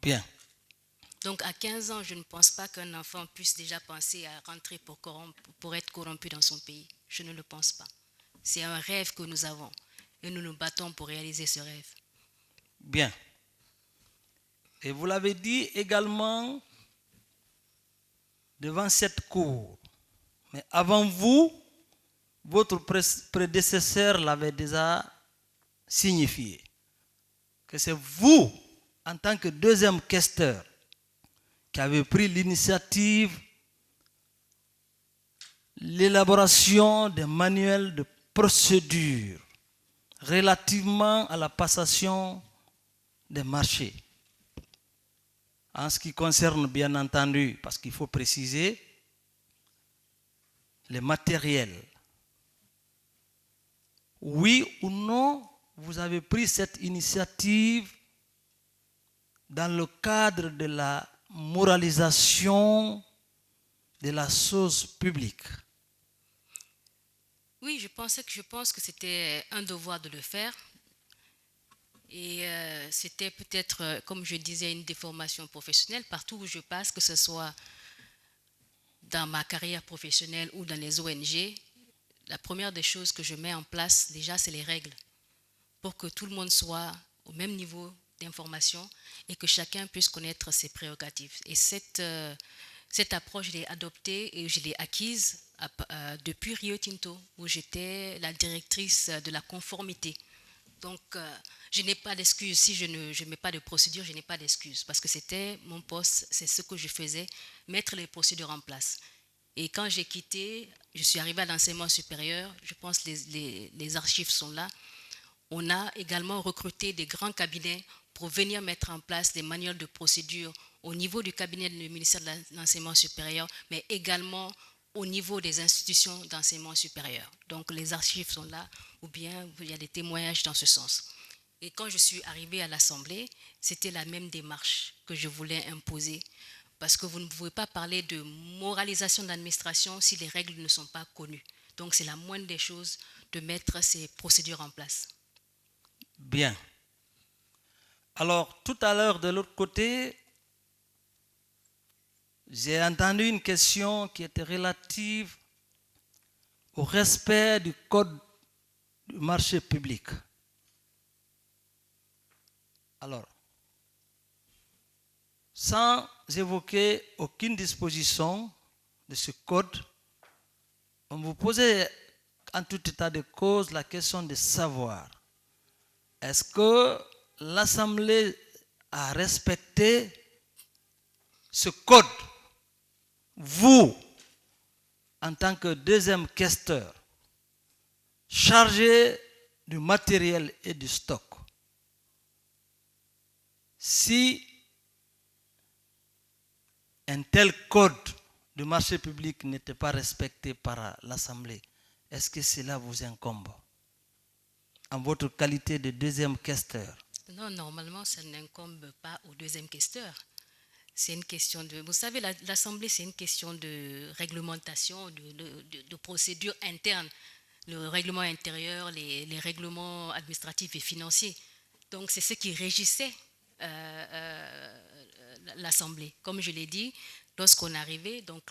Bien. Donc à 15 ans, je ne pense pas qu'un enfant puisse déjà penser à rentrer pour être corrompu dans son pays. Je ne le pense pas. C'est un rêve que nous avons et nous nous battons pour réaliser ce rêve. Bien. Et vous l'avez dit également devant cette cour. Mais avant vous, votre prédécesseur l'avait déjà signifié. Que c'est vous, en tant que deuxième questeur, qui avez pris l'initiative, l'élaboration des manuels de procédure relativement à la passation des marchés. En ce qui concerne, bien entendu, parce qu'il faut préciser, les matériels. Oui ou non, vous avez pris cette initiative dans le cadre de la moralisation de la chose publique. Oui, je pense que c'était un devoir de le faire. Et c'était peut-être, comme je disais, une déformation professionnelle. Partout où je passe, que ce soit dans ma carrière professionnelle ou dans les ONG, la première des choses que je mets en place, déjà, c'est les règles. Pour que tout le monde soit au même niveau d'information et que chacun puisse connaître ses prérogatives. Et cette approche, je l'ai adoptée et je l'ai acquise depuis Rio Tinto, où j'étais la directrice de la conformité. Donc, je n'ai pas d'excuse. Si je ne mets pas de procédure, je n'ai pas d'excuse. Parce que c'était mon poste, c'est ce que je faisais, mettre les procédures en place. Et quand j'ai quitté, je suis arrivée à l'enseignement supérieur, je pense que les archives sont là. On a également recruté des grands cabinets pour venir mettre en place des manuels de procédure au niveau du cabinet du ministère de l'enseignement supérieur, mais également au niveau des institutions d'enseignement supérieur. Donc les archives sont là, ou bien il y a des témoignages dans ce sens. Et quand je suis arrivée à l'Assemblée, c'était la même démarche que je voulais imposer, parce que vous ne pouvez pas parler de moralisation de l'administration si les règles ne sont pas connues. Donc c'est la moindre des choses de mettre ces procédures en place. Bien. Alors, tout à l'heure, de l'autre côté, j'ai entendu une question qui était relative au respect du code du marché public. Alors, sans évoquer aucune disposition de ce code, on vous posait en tout état de cause la question de savoir, est-ce que l'Assemblée a respecté ce code? Vous, en tant que deuxième questeur, chargé du matériel et du stock, si un tel code du marché public n'était pas respecté par l'Assemblée, est-ce que cela vous incombe en votre qualité de deuxième questeur? Non, normalement, ça n'incombe pas au deuxième questeur. C'est une question de... Vous savez, l'Assemblée, c'est une question de réglementation, de procédure interne. Le règlement intérieur, les règlements administratifs et financiers. Donc, c'est ce qui régissait l'Assemblée. Comme je l'ai dit, lorsqu'on est arrivé, donc,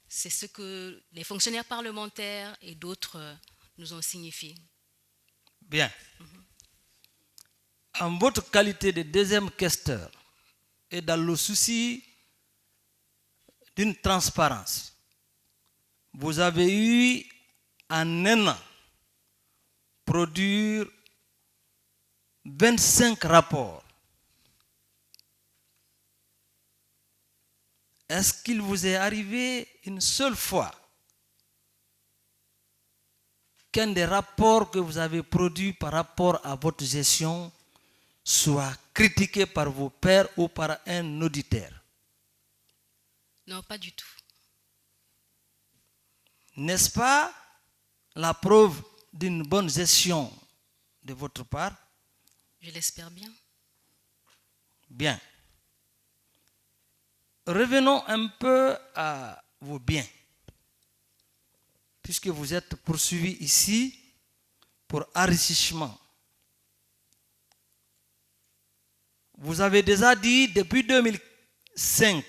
c'est ce que les fonctionnaires parlementaires et d'autres nous ont signifié. Bien. En votre qualité de deuxième questeur et dans le souci d'une transparence, vous avez eu en un an produire 25 rapports. Est-ce qu'il vous est arrivé une seule fois qu'un des rapports que vous avez produits par rapport à votre gestion soit critiqué par vos pairs ou par un auditeur? Non, pas du tout. N'est-ce pas la preuve d'une bonne gestion de votre part? Je l'espère bien. Bien. Revenons un peu à vos biens, puisque vous êtes poursuivi ici pour enrichissement. vous avez déjà dit depuis 2005,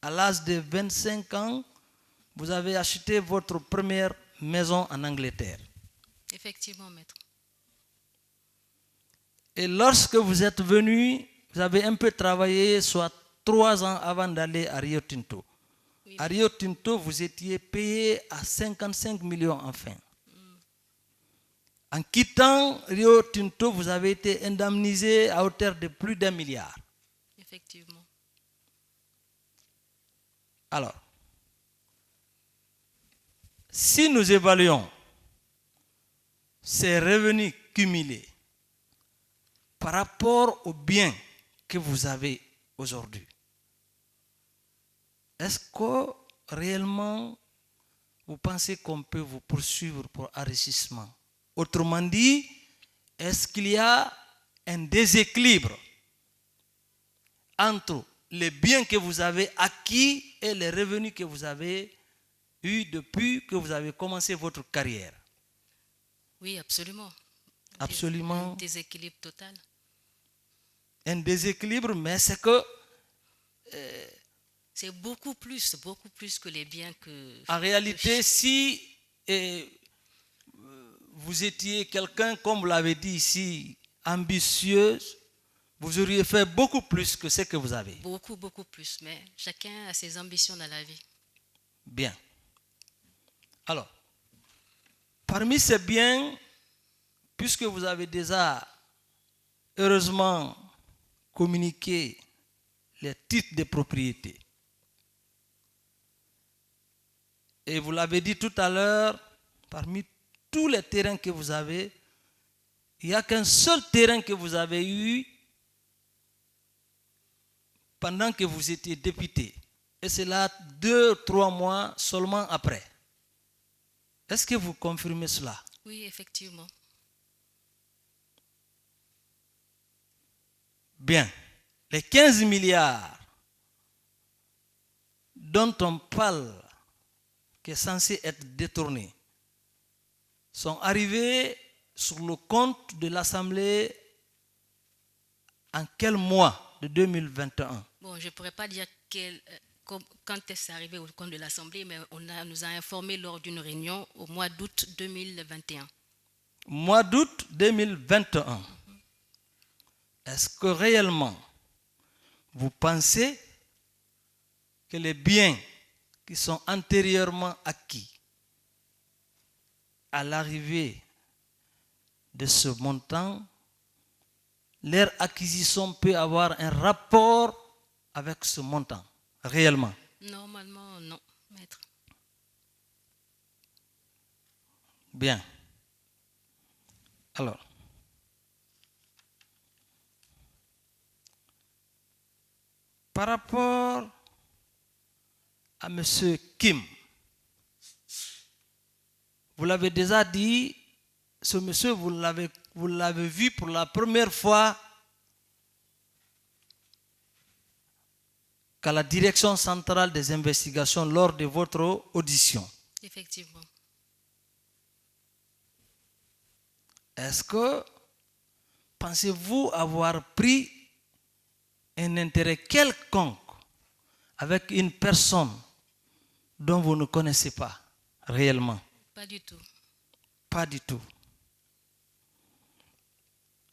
à l'âge de 25 ans, vous avez acheté votre première maison en Angleterre. Effectivement, maître. Et lorsque vous êtes venu, vous avez un peu travaillé, soit 3 ans avant d'aller à Rio Tinto. Oui, À Rio Tinto, vous étiez payé à 55 millions enfin. En quittant Rio Tinto, vous avez été indemnisé à hauteur de plus d'1 milliard. effectivement. Alors, si nous évaluons ces revenus cumulés par rapport aux biens que vous avez aujourd'hui, est-ce que réellement vous pensez qu'on peut vous poursuivre pour enrichissement? Autrement dit, est-ce qu'il y a un déséquilibre entre les biens que vous avez acquis et les revenus que vous avez eus depuis que vous avez commencé votre carrière? Oui, absolument. Absolument. Un déséquilibre total. Un déséquilibre, mais c'est que C'est beaucoup plus que les biens que... en réalité, si vous étiez quelqu'un, comme vous l'avez dit ici, ambitieux, vous auriez fait beaucoup plus que ce que vous avez. Beaucoup, beaucoup plus. Mais chacun a ses ambitions dans la vie. Bien. Alors, parmi ces biens, puisque vous avez déjà heureusement communiqué les titres de propriété, et vous l'avez dit tout à l'heure, parmi tous les terrains que vous avez, il n'y a qu'un seul terrain que vous avez eu pendant que vous étiez député. Et c'est là 2-3 mois seulement après. Est-ce que vous confirmez cela? Oui, effectivement. Bien. Les 15 milliards dont on parle, qui est censé être détourné, sont arrivés sur le compte de l'Assemblée en quel mois de 2021? Bon, je ne pourrais pas dire quand est-ce arrivé au compte de l'Assemblée, mais nous a informé lors d'une réunion au mois d'août 2021. Mois d'août 2021. Est-ce que réellement vous pensez que les biens qui sont antérieurement acquis à l'arrivée de ce montant, leur acquisition peut avoir un rapport avec ce montant, réellement? Normalement, non, maître. Bien. Alors, par rapport à M. Kim, vous l'avez déjà dit, ce monsieur, vous l'avez vu pour la première fois qu'à la direction centrale des investigations lors de votre audition. Effectivement. Est-ce que pensez-vous avoir pris un intérêt quelconque avec une personne dont vous ne connaissez pas réellement? Pas du tout. Pas du tout.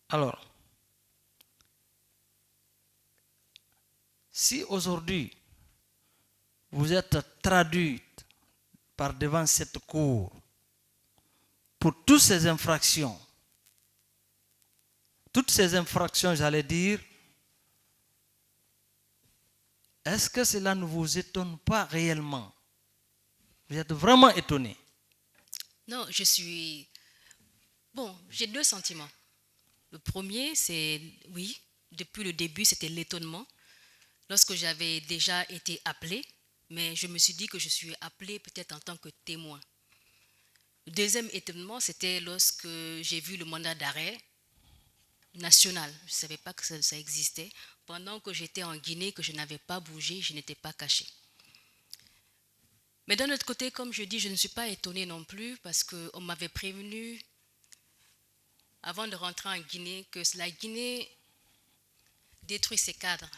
Alors, si aujourd'hui vous êtes traduite par devant cette cour pour toutes ces infractions, j'allais dire, est-ce que cela ne vous étonne pas réellement? Vous êtes vraiment étonné? Non, Bon, j'ai deux sentiments. Le premier, c'est, oui, depuis le début, c'était l'étonnement. Lorsque j'avais déjà été appelée, mais je me suis dit que je suis appelée peut-être en tant que témoin. Le deuxième étonnement, c'était lorsque j'ai vu le mandat d'arrêt national. Je ne savais pas que ça existait. Pendant que j'étais en Guinée, que je n'avais pas bougé, je n'étais pas cachée. Mais d'un autre côté, comme je dis, je ne suis pas étonnée non plus parce qu'on m'avait prévenu avant de rentrer en Guinée que la Guinée détruit ses cadres.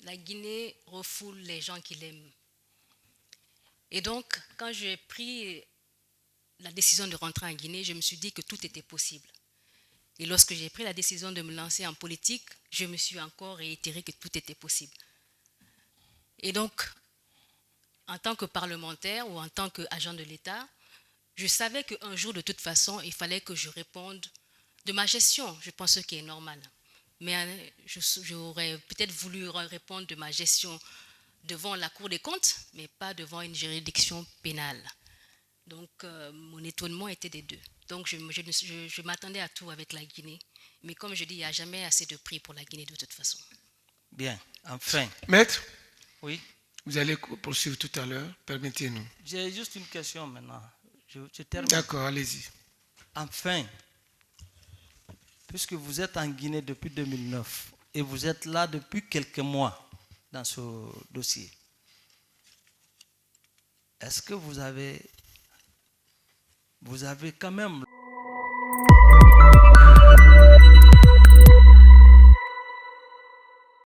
La Guinée refoule les gens qui l'aiment. Et donc, quand j'ai pris la décision de rentrer en Guinée, je me suis dit que tout était possible. Et lorsque j'ai pris la décision de me lancer en politique, je me suis encore réitéré que tout était possible. Et donc, en tant que parlementaire ou en tant qu'agent de l'État, je savais qu'un jour, de toute façon, il fallait que je réponde de ma gestion. Je pense ce qui est normal. Mais j'aurais peut-être voulu répondre de ma gestion devant la Cour des comptes, mais pas devant une juridiction pénale. Donc, mon étonnement était des deux. Donc, je m'attendais à tout avec la Guinée. Mais comme je dis, il n'y a jamais assez de prix pour la Guinée de toute façon. Bien, enfin. Maître, Oui. vous allez poursuivre tout à l'heure. Permettez-nous. J'ai juste une question maintenant. Je termine. D'accord, allez-y. Enfin, puisque vous êtes en Guinée depuis 2009 et vous êtes là depuis quelques mois dans ce dossier, est-ce que vous avez quand même